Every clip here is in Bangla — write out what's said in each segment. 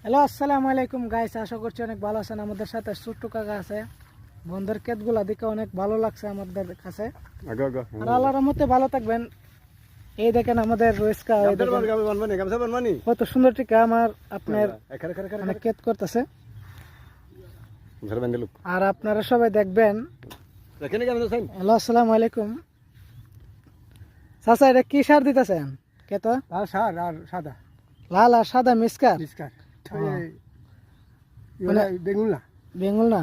হ্যালো, আসসালামু আলাইকুম গাইস। আশা করছি অনেক ভালো আছেন। আমাদের সাথে ছোট্ট কাকা আছে। বন্ধের ক্ষেতগুলা দেখে অনেক ভালো লাগছে আমাদের কাছে। আর আল্লাহর রহমতে ভালো থাকবেন। এই দেখেন আমাদের রয়েসকা কত সুন্দর টিকা আমার আপনার অনেক ক্ষেত করতেছে। আর আপনারা সবাই দেখবেন। হ্যালো, আসসালামু আলাইকুম। চাচা, এটা কি সার দিতেছেন? ক্ষেত লাল সার আর সাদা, লাল আর সাদা মিক্সকার বেগুন না বেঙ্গল না?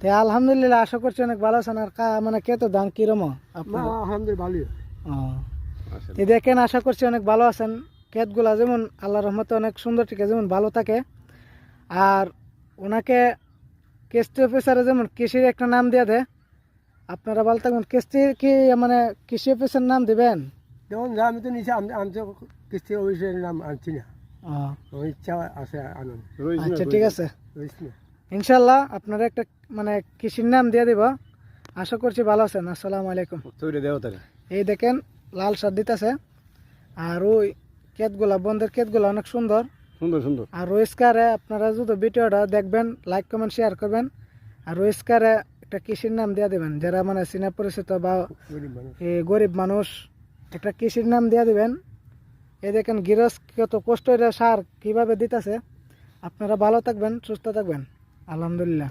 তো আলহামদুলিল্লাহ, আশা করছি অনেক ভালো আছেন। আর মানে ক্ষেত দাম কিরম আপনার? আলহামদুলিল্লাহ ভালোই। তো দেখেন, আশা করছি অনেক ভালো আছেন। ক্ষেতগুলা যেমন আল্লাহর রহমতে অনেক সুন্দর টিকে, যেমন ভালো থাকে। আর ওনাকে কৃষি অফিসারে যেমন কৃষির একটা নাম দিয়ে দেয়, আপনারা ভালো থাকবেন। কৃষি কি মানে কৃষি অফিসের নাম দিবেন? যেমন যা আমি তো নিচে আমি তো কিস্তি অফিসের নাম আনছি না, আমার ইচ্ছা আছে আনন্দ। আচ্ছা, ঠিক আছে, ইনশাল্লাহ আপনারা একটা মানে কৃষির নাম দিয়ে দিব। আশা করছি ভালো আছেন। আসসালামু আলাইকুম। এই দেখেন লাল সার দিতেছে। আর ওই ক্ষেতগুলা, বন্ধের ক্ষেতগুলা অনেক সুন্দর সুন্দর সুন্দর। আর রোজকারে আপনারা যদি ভিডিওটা দেখবেন, লাইক কমেন্ট শেয়ার করবেন। আর রোজকারে একটা কৃষির নাম দিয়ে দেবেন, যারা মানে চিনা পরিচিত বা গরিব মানুষ, একটা কৃষির নাম দিয়ে দিবেন। এই দেখেন গৃহস্থ কত কষ্ট এটা সার কিভাবে দিতেছে। আপনারা ভালো থাকবেন, সুস্থ থাকবেন। আলহামদুলিল্লাহ।